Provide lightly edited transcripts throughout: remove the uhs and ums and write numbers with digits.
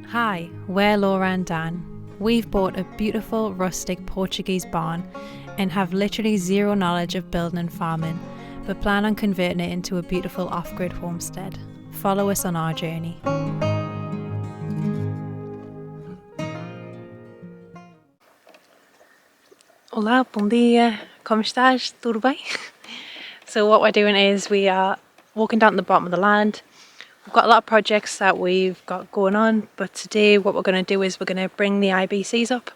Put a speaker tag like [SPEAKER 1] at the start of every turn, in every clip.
[SPEAKER 1] Hi, we're Laura and Dan. We've bought a beautiful rustic Portuguese barn and have literally zero knowledge of building and farming, but plan on converting it into a beautiful off-grid homestead. Follow us on our journey. Olá, bom dia. Como estás? Tudo bem? So what we're doing is we are walking down to the bottom of the land. We've got a lot of projects that we've got going on, but today what we're going to do is we're going to bring the IBCs up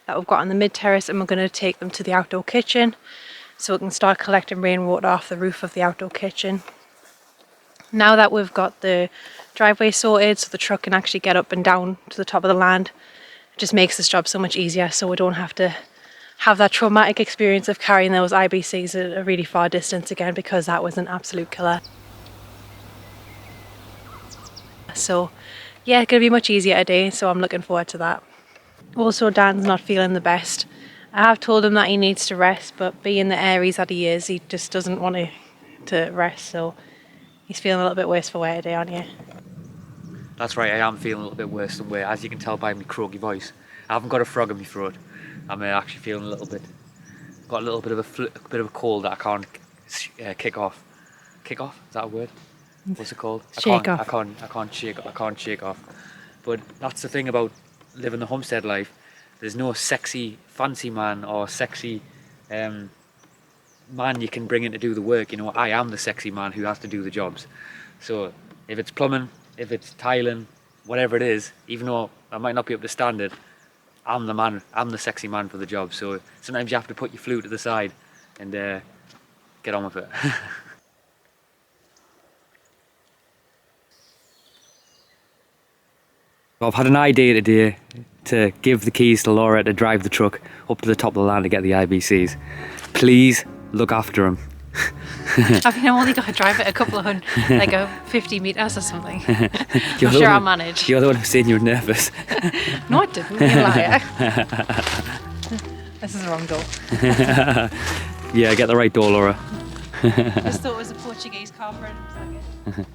[SPEAKER 1] that we've got on the mid-terrace, and we're going to take them to the outdoor kitchen so we can start collecting rainwater off the roof of the outdoor kitchen. Now that we've got the driveway sorted so the truck can actually get up and down to the top of the land, it just makes this job so much easier, so we don't have to have that traumatic experience of carrying those IBCs at a really far distance again, because that was an absolute killer. So yeah, it's going to be much easier today, so I'm looking forward to that. Also, Dan's not feeling the best. I have told him that he needs to rest, but being the Aries that he is, he just doesn't want to rest, so he's feeling a little bit worse for wear today, aren't you?
[SPEAKER 2] That's right, I am feeling a little bit worse than wear, as you can tell by my croaky voice. I haven't got a frog in my throat. I'm actually feeling got a little bit of a cold that I can't kick off. Kick off? Is that a word? What's it called?
[SPEAKER 1] Shake off.
[SPEAKER 2] I can't shake off. But that's the thing about living the homestead life. There's no sexy, fancy man or sexy man you can bring in to do the work. You know, I am the sexy man who has to do the jobs. So if it's plumbing, if it's tiling, whatever it is, even though I might not be up to standard, I'm the man. I'm the sexy man for the job. So sometimes you have to put your flute to the side and get on with it. I've had an idea today to give the keys to Laura to drive the truck up to the top of the land to get the IBCs. Please look after him.
[SPEAKER 1] I mean, I've only got to drive it a couple of hundred, like 50 metres or something. I'm sure I'll manage.
[SPEAKER 2] You're the one who's saying you were nervous.
[SPEAKER 1] No, I didn't, you liar. This is the wrong door.
[SPEAKER 2] Yeah, get the right door, Laura.
[SPEAKER 1] I just thought it was a Portuguese car for a second.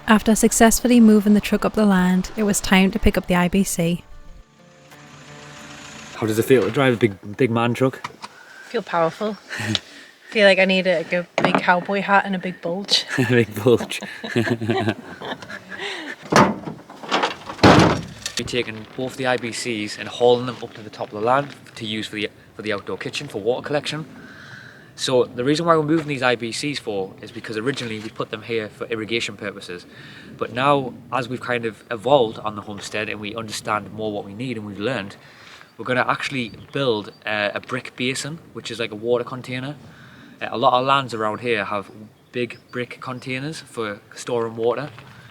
[SPEAKER 1] After successfully moving the truck up the land, it was time to pick up the IBC.
[SPEAKER 2] How does it feel to drive a big man truck?
[SPEAKER 1] I feel powerful. I feel like I need a big cowboy hat and a big bulge.
[SPEAKER 2] Big bulge. We're taking both the IBCs and hauling them up to the top of the land to use for the outdoor kitchen for water collection. So the reason why we're moving these IBCs for is because originally we put them here for irrigation purposes, but now as we've kind of evolved on the homestead and we understand more what we need and we've learned, we're going to actually build a brick basin, which is like a water container. A lot of lands around here have big brick containers for storing water,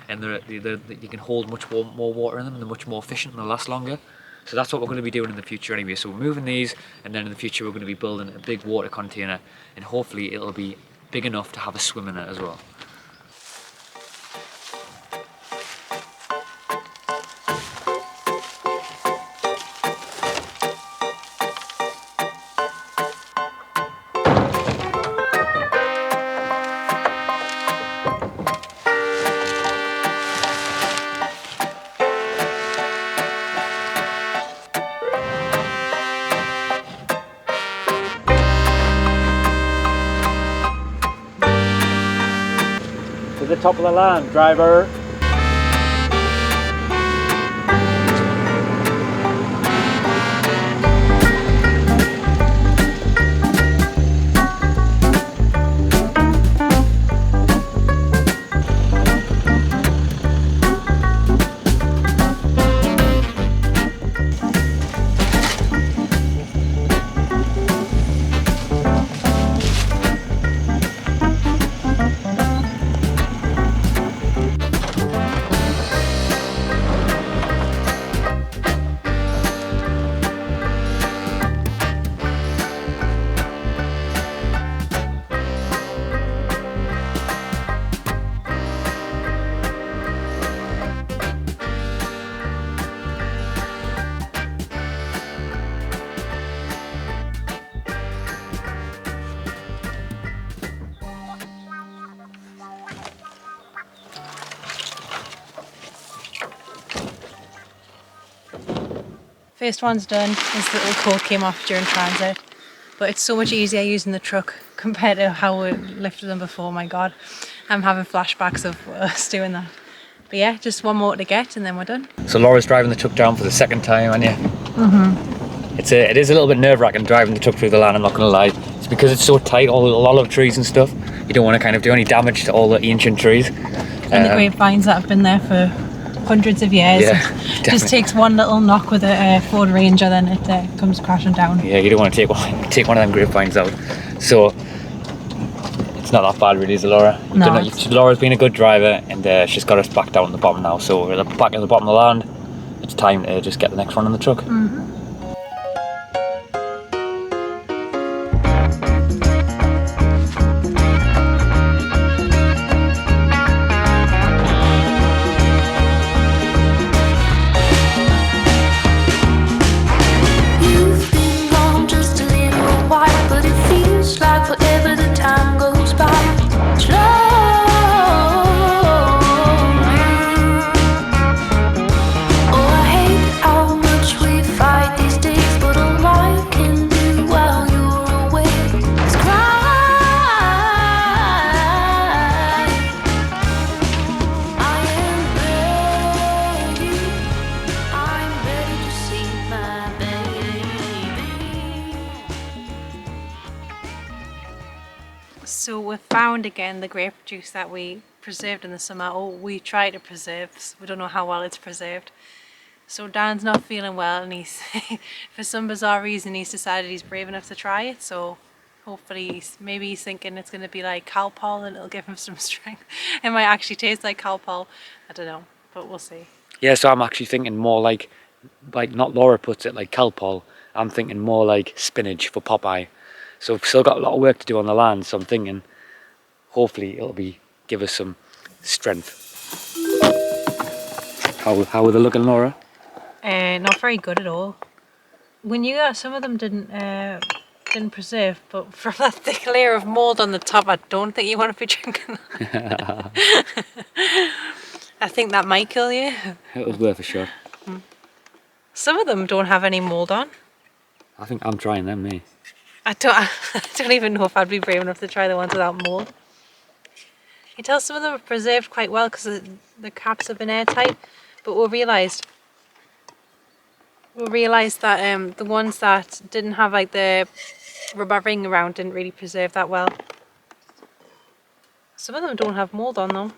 [SPEAKER 2] and you can hold much more water in them, and they're much more efficient and they last longer. So that's what we're going to be doing in the future anyway. So we're moving these, and then in the future we're going to be building a big water container, and hopefully it'll be big enough to have a swim in it as well. To the top of the land, driver.
[SPEAKER 1] First one's done. This little coat came off during transit. But it's so much easier using the truck compared to how we lifted them before. My God, I'm having flashbacks of us doing that. But yeah, just one more to get and then we're done.
[SPEAKER 2] So Laura's driving the truck down for the second time, aren't you? Mm-hmm. It is a little bit nerve-wracking driving the truck through the land, I'm not going to lie. It's because it's so tight, a lot of trees and stuff. You don't want to kind of do any damage to all the ancient trees.
[SPEAKER 1] And the grapevines that have been there for hundreds of years.
[SPEAKER 2] Yeah,
[SPEAKER 1] just takes one little knock with a Ford Ranger, then it comes crashing down.
[SPEAKER 2] Yeah, you don't want to take one of them grapevines out. So it's not that bad really, is it, Laura?
[SPEAKER 1] No.
[SPEAKER 2] Laura's been a good driver and she's got us back down at the bottom now. So we're back at the bottom of the land. It's time to just get the next one in the truck.
[SPEAKER 1] Mm-hmm. So we found again the grape juice that we preserved in the summer, or we tried to preserve. We don't know how well it's preserved. So Dan's not feeling well and he's, for some bizarre reason, he's decided he's brave enough to try it. So hopefully, maybe he's thinking it's going to be like Calpol and it'll give him some strength. It might actually taste like Calpol. I don't know, but we'll see.
[SPEAKER 2] Yeah, so I'm actually thinking more like not Laura puts it, like Calpol. I'm thinking more like spinach for Popeye. So we've still got a lot of work to do on the land, so I'm thinking hopefully it'll give us some strength. How are they looking, Laura?
[SPEAKER 1] Not very good at all. When you got some of them didn't preserve, but from that thick layer of mould on the top, I don't think you want to be drinking that. I think that might kill you.
[SPEAKER 2] It was worth a shot.
[SPEAKER 1] Some of them don't have any mould on.
[SPEAKER 2] I think I'm trying them, me.
[SPEAKER 1] I don't even know if I'd be brave enough to try the ones without mould. You can tell some of them are preserved quite well because the caps have been airtight, but we realised that the ones that didn't have like the rubber ring around didn't really preserve that well. Some of them don't have mould on them.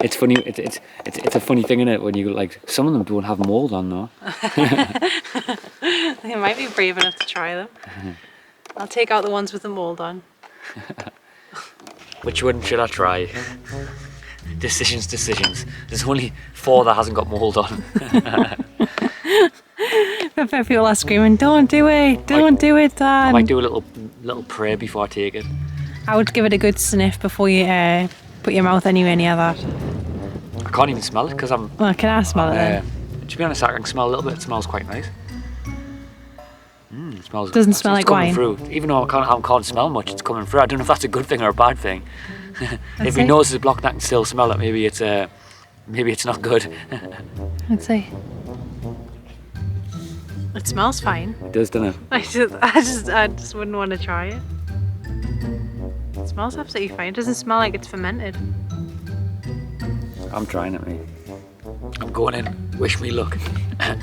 [SPEAKER 2] It's funny. It's a funny thing, isn't it? When you like, some of them don't have mould on though.
[SPEAKER 1] They might be brave enough to try them. I'll take out the ones with the mould on.
[SPEAKER 2] Which one should I try? Decisions. There's only 4 that hasn't got mould on.
[SPEAKER 1] But people are screaming, "Don't do it! Don't do it, Dan!"
[SPEAKER 2] I might do a little prayer before I take it.
[SPEAKER 1] I would give it a good sniff before you put your mouth anywhere near that.
[SPEAKER 2] I can't even smell it because I'm.
[SPEAKER 1] Well, can I smell it then?
[SPEAKER 2] To be honest, I can smell a little bit. It smells quite nice. It smells.
[SPEAKER 1] Doesn't smell like wine.
[SPEAKER 2] Through. Even though I can't smell much, it's coming through. I don't know if that's a good thing or a bad thing. If your nose is blocked and I can still smell it, maybe it's not good.
[SPEAKER 1] Let's see. It smells fine.
[SPEAKER 2] It does, doesn't it?
[SPEAKER 1] I just wouldn't want to try it. It smells absolutely fine. It doesn't smell like it's fermented.
[SPEAKER 2] I'm trying it, mate. I'm going in. Wish me luck. I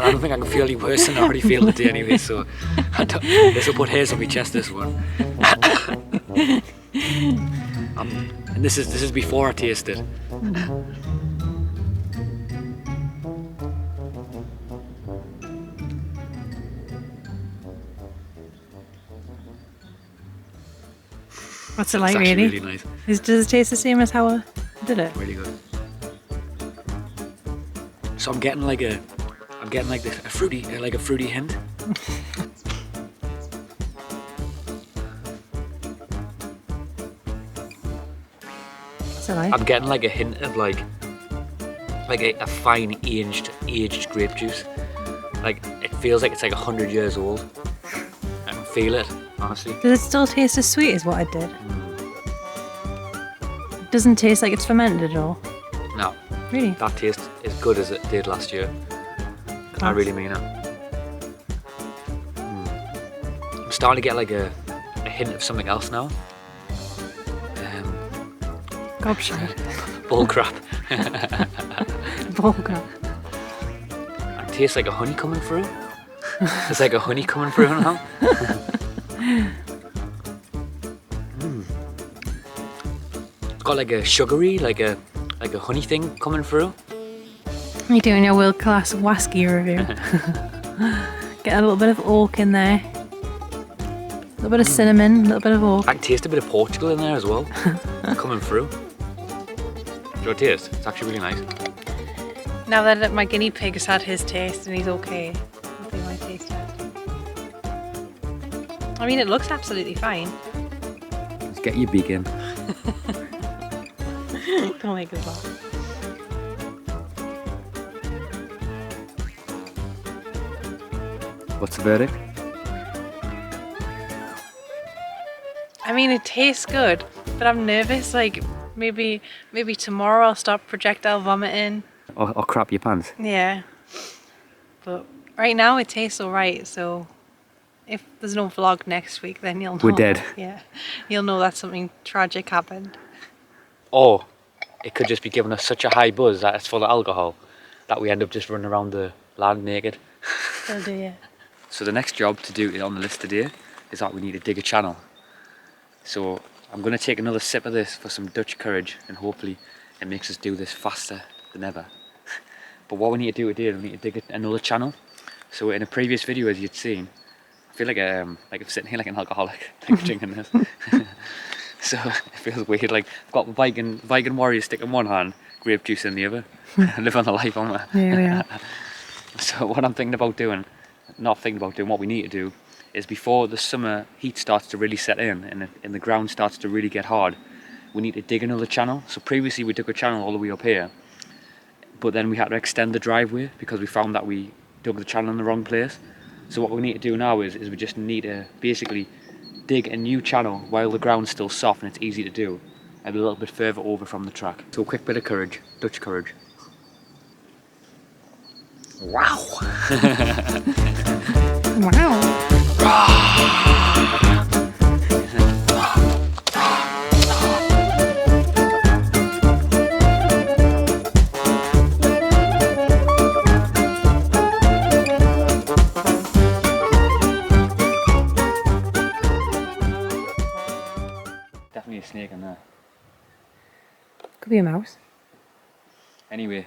[SPEAKER 2] don't think I can feel any worse than I already feel today anyway, so this will put hairs on my chest, this one. And this is before I taste it.
[SPEAKER 1] What's it like,
[SPEAKER 2] It's actually
[SPEAKER 1] really?
[SPEAKER 2] nice.
[SPEAKER 1] Does it taste the same as how I did it?
[SPEAKER 2] Really good. So I'm getting like a fruity hint.
[SPEAKER 1] What's it like?
[SPEAKER 2] I'm getting like a hint of like a fine aged grape juice. Like it feels like it's like 100 years old. I can feel it, honestly.
[SPEAKER 1] Does it still taste as sweet as what I did? It doesn't taste like it's fermented at all.
[SPEAKER 2] No.
[SPEAKER 1] Really?
[SPEAKER 2] That taste is good as it did last year. I really mean it. I'm starting to get like a hint of something else now.
[SPEAKER 1] Gobshite.
[SPEAKER 2] Bull crap.
[SPEAKER 1] Bull crap.
[SPEAKER 2] It tastes like a honey coming through. There's like a honey coming through now. It's got like a sugary, like a honey thing coming through.
[SPEAKER 1] You're doing your world class whiskey review. Get a little bit of oak in there. A little bit of cinnamon, a little bit of oak.
[SPEAKER 2] I can taste a bit of Portugal in there as well. Coming through. Do you taste? It's actually really nice.
[SPEAKER 1] Now that my guinea pig has had his taste and he's okay, I'll do my taste test. I mean, it looks absolutely fine.
[SPEAKER 2] Let's get your beak in.
[SPEAKER 1] Don't make us laugh.
[SPEAKER 2] What's the verdict?
[SPEAKER 1] I mean, it tastes good, but I'm nervous. Like maybe tomorrow I'll stop projectile vomiting.
[SPEAKER 2] Or crap your pants.
[SPEAKER 1] Yeah. But right now it tastes alright, so if there's no vlog next week, then you'll know.
[SPEAKER 2] We're dead.
[SPEAKER 1] Yeah. You'll know that something tragic happened.
[SPEAKER 2] Or it could just be giving us such a high buzz that it's full of alcohol that we end up just running around the land naked.
[SPEAKER 1] Oh dear.
[SPEAKER 2] So the next job to do on the list today is that we need to dig a channel. So I'm going to take another sip of this for some Dutch courage, and hopefully it makes us do this faster than ever. But what we need to do today is we need to dig another channel. So in a previous video, as you'd seen, I feel like I'm sitting here like an alcoholic, like drinking this. So it feels weird. Like I've got Viking warrior stick in one hand, grape juice in the other. I live on the life, aren't I?
[SPEAKER 1] Yeah, we are.
[SPEAKER 2] So what I'm thinking about doing, what we need to do, is before the summer heat starts to really set in and the ground starts to really get hard, we need to dig another channel. So previously we dug a channel all the way up here, but then we had to extend the driveway because we found that we dug the channel in the wrong place. So what we need to do now is we just need to basically dig a new channel while the ground's still soft and it's easy to do, and a little bit further over from the track. So a quick bit of courage, Dutch courage. Wow!
[SPEAKER 1] Wow.
[SPEAKER 2] Definitely a snake in there.
[SPEAKER 1] Could be a mouse.
[SPEAKER 2] Anyway,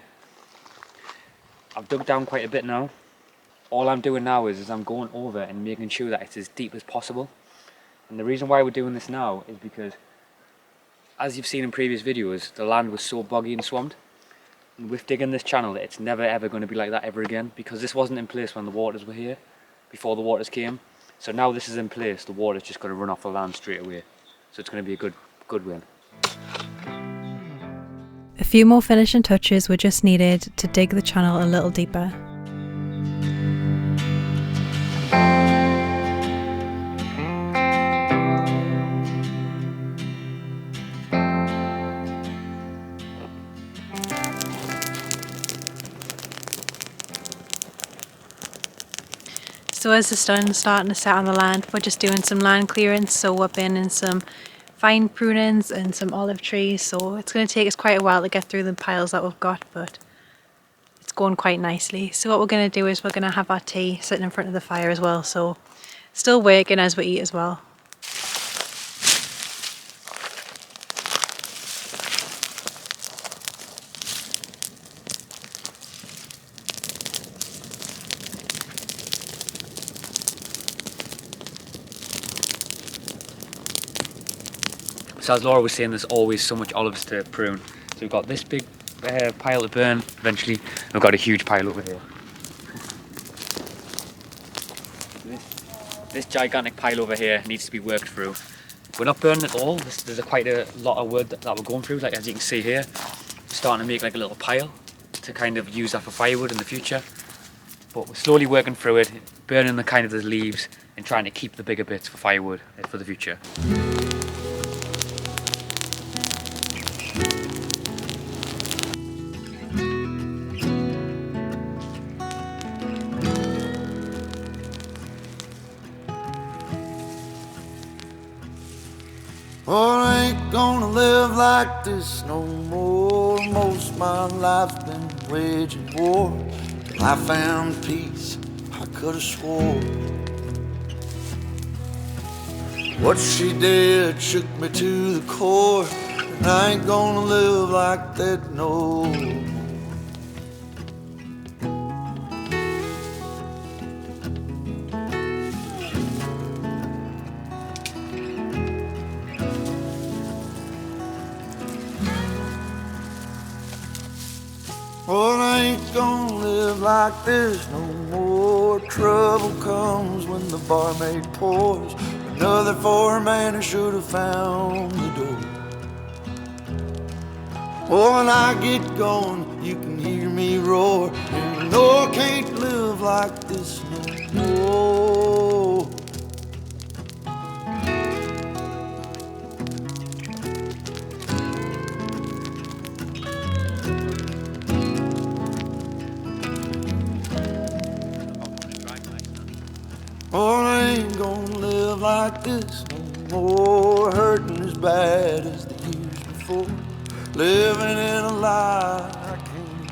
[SPEAKER 2] I've dug down quite a bit now. All I'm doing now is I'm going over and making sure that it's as deep as possible. And the reason why we're doing this now is because, as you've seen in previous videos, the land was so boggy and swamped. And with digging this channel, it's never ever going to be like that ever again, because this wasn't in place when the waters were here, before the waters came. So now this is in place, the water's just going to run off the land straight away. So it's going to be a good win.
[SPEAKER 1] A few more finishing touches were just needed to dig the channel a little deeper. So as the sun's starting to set on the land, we're just doing some land clearance, so we're binning some fine prunings and some olive trees, so it's going to take us quite a while to get through the piles that we've got, but it's going quite nicely. So what we're going to do is we're going to have our tea sitting in front of the fire as well, so still working as we eat as well.
[SPEAKER 2] So as Laura was saying, there's always so much olives to prune. So we've got this big pile to burn eventually. We've got a huge pile over here. This gigantic pile over here needs to be worked through. We're not burning it all. There's quite a lot of wood that we're going through. Like as you can see here, we're starting to make like a little pile to kind of use that for firewood in the future. But we're slowly working through it, burning the leaves and trying to keep the bigger bits for firewood for the future.
[SPEAKER 3] Oh, I ain't gonna live like this no more. Most of my life's been waging war. Till I found peace, I could've swore. What she did shook me to the core, and I ain't gonna live like that no more. Well, I ain't gonna live like this no more. Trouble comes when the barmaid pours another for a man who should have found the door. Oh, when I get going, you can hear me roar. And you know I can't live like this no more. Oh, I ain't gonna live like this no more. Hurting as bad as the years before. Living in a lie I can't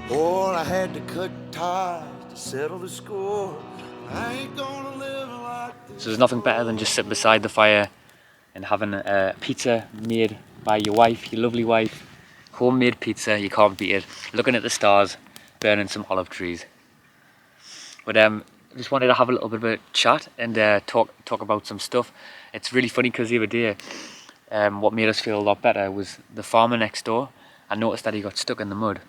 [SPEAKER 3] ignore. Oh, I had to cut ties to settle the score. I ain't gonna live like this.
[SPEAKER 2] So there's nothing better than just sitting beside the fire and having a pizza made by your wife, your lovely wife. Homemade pizza, you can't beat it. Looking at the stars, burning some olive trees. But just wanted to have a little bit of a chat and talk about some stuff. It's really funny because the other day, what made us feel a lot better was the farmer next door. I noticed that he got stuck in the mud,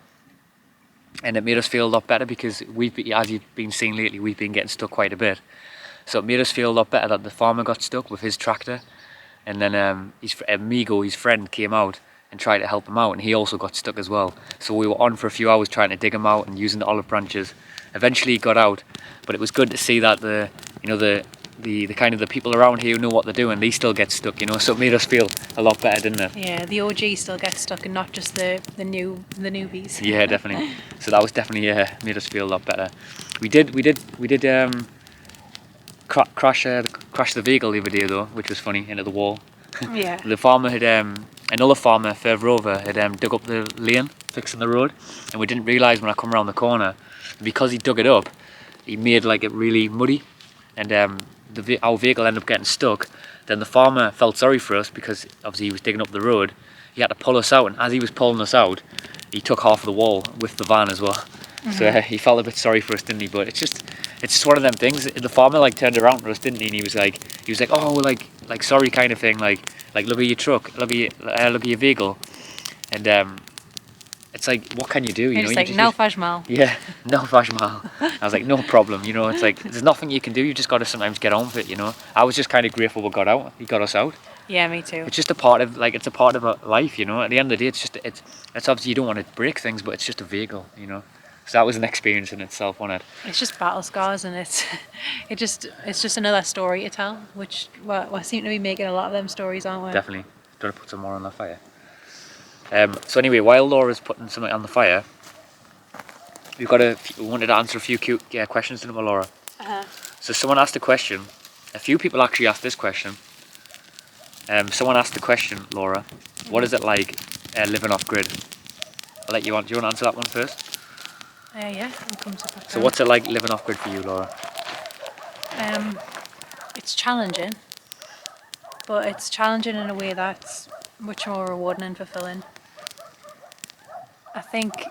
[SPEAKER 2] and it made us feel a lot better because as you've been seeing lately, we've been getting stuck quite a bit. So it made us feel a lot better that the farmer got stuck with his tractor, and then his amigo, his friend, came out and tried to help him out, and he also got stuck as well. So we were on for a few hours trying to dig him out and using the olive branches. Eventually he got out, but it was good to see that the kind of the people around here who know what they're doing, they still get stuck, so it made us feel a lot better, didn't it?
[SPEAKER 1] Yeah, the OG still gets stuck and not just the newbies.
[SPEAKER 2] Yeah, definitely. So that was definitely made us feel a lot better. We did crash the vehicle the other day though, which was funny, into the wall.
[SPEAKER 1] Yeah.
[SPEAKER 2] The farmer had another farmer further over had dug up the lane fixing the road, and we didn't realise when I come around the corner, because he dug it up, he made like it really muddy, and our vehicle ended up getting stuck. Then the farmer felt sorry for us because obviously he was digging up the road. He had to pull us out, and as he was pulling us out, he took half of the wall with the van as well. So he felt a bit sorry for us, didn't he? But it's just one of them things. The farmer like turned around to us, didn't he? And he was like, oh, like sorry, kind of thing. Like look at your truck, look at your vehicle, and it's like, what can you do?
[SPEAKER 1] It's like, no faz mal.
[SPEAKER 2] Yeah, no faz mal. I was like, no problem. It's like there's nothing you can do. You just got to sometimes get on with it. I was just kind of grateful we got out. He got us out.
[SPEAKER 1] Yeah, me too.
[SPEAKER 2] It's just a part of it's a part of a life. At the end of the day, it's obviously you don't want to break things, but it's just a vehicle. So that was an experience in itself, wasn't it?
[SPEAKER 1] It's just battle scars, and it's just another story to tell, which we seem to be making a lot of them stories, aren't we?
[SPEAKER 2] Definitely. Got to put some more on the fire. So anyway, while Laura's putting something on the fire, we wanted to answer a few cute questions, didn't we, Laura? So someone asked a question. A few people actually asked this question. Someone asked the question, Laura, what is it like living off grid? I'll let you on. Do you want to answer that one first?
[SPEAKER 1] Yeah, it comes up.
[SPEAKER 2] So what's it like living off grid for you, Laura?
[SPEAKER 1] It's challenging, but it's challenging in a way that's much more rewarding and fulfilling. I think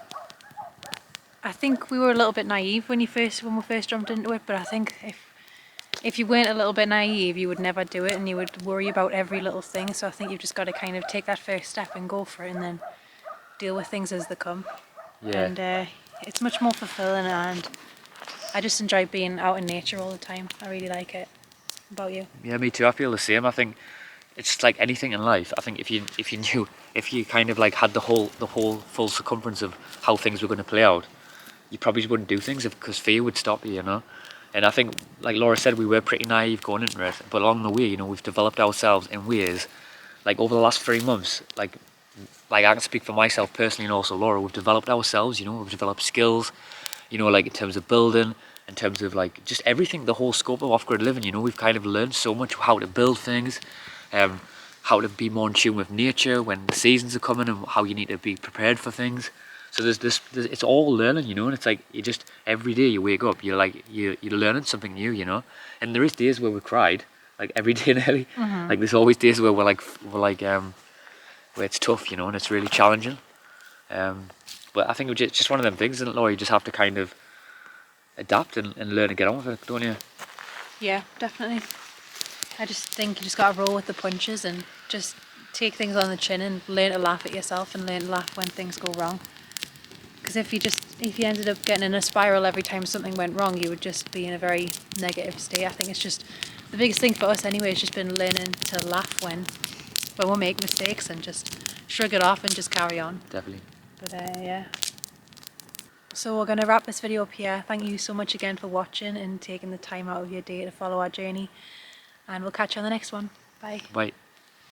[SPEAKER 1] we were a little bit naive when we first jumped into it, but I think if you weren't a little bit naive, you would never do it, and you would worry about every little thing. So I think you've just got to kind of take that first step and go for it, and then deal with things as they come.
[SPEAKER 2] Yeah.
[SPEAKER 1] And it's much more fulfilling, and I just enjoy being out in nature all the time. I really like it. About you?
[SPEAKER 2] Yeah, me too. I feel the same. I think it's like anything in life. I think if you kind of like had the whole full circumference of how things were going to play out, you probably wouldn't do things because fear would stop you, And I think, like Laura said, we were pretty naive going into it, but along the way, we've developed ourselves in ways, like over the last 3 months, like I can speak for myself personally and also Laura, we've developed ourselves, we've developed skills, like in terms of building, in terms of like just everything, the whole scope of off-grid living. You know, we've kind of learned so much how to build things, how to be more in tune with nature when the seasons are coming, and how you need to be prepared for things. So it's all learning, you know, and it's like you just every day you wake up, you're learning something new, you know. And there is days where we cried, like every day nearly. Like there's always days where we're where it's tough, you know, and it's really challenging. But I think it's just one of them things, isn't it, Laura? You just have to kind of adapt and learn to get on with it, don't you?
[SPEAKER 1] Yeah, definitely. I just think you just got to roll with the punches and just take things on the chin and learn to laugh at yourself and learn to laugh when things go wrong. Because if you ended up getting in a spiral every time something went wrong, you would just be in a very negative state. I think it's just the biggest thing for us anyway has just been learning to laugh when we make mistakes and just shrug it off and just carry on.
[SPEAKER 2] Definitely.
[SPEAKER 1] But yeah. So we're going to wrap this video up here. Thank you so much again for watching and taking the time out of your day to follow our journey. And we'll catch you on the next one. Bye.
[SPEAKER 2] Bye.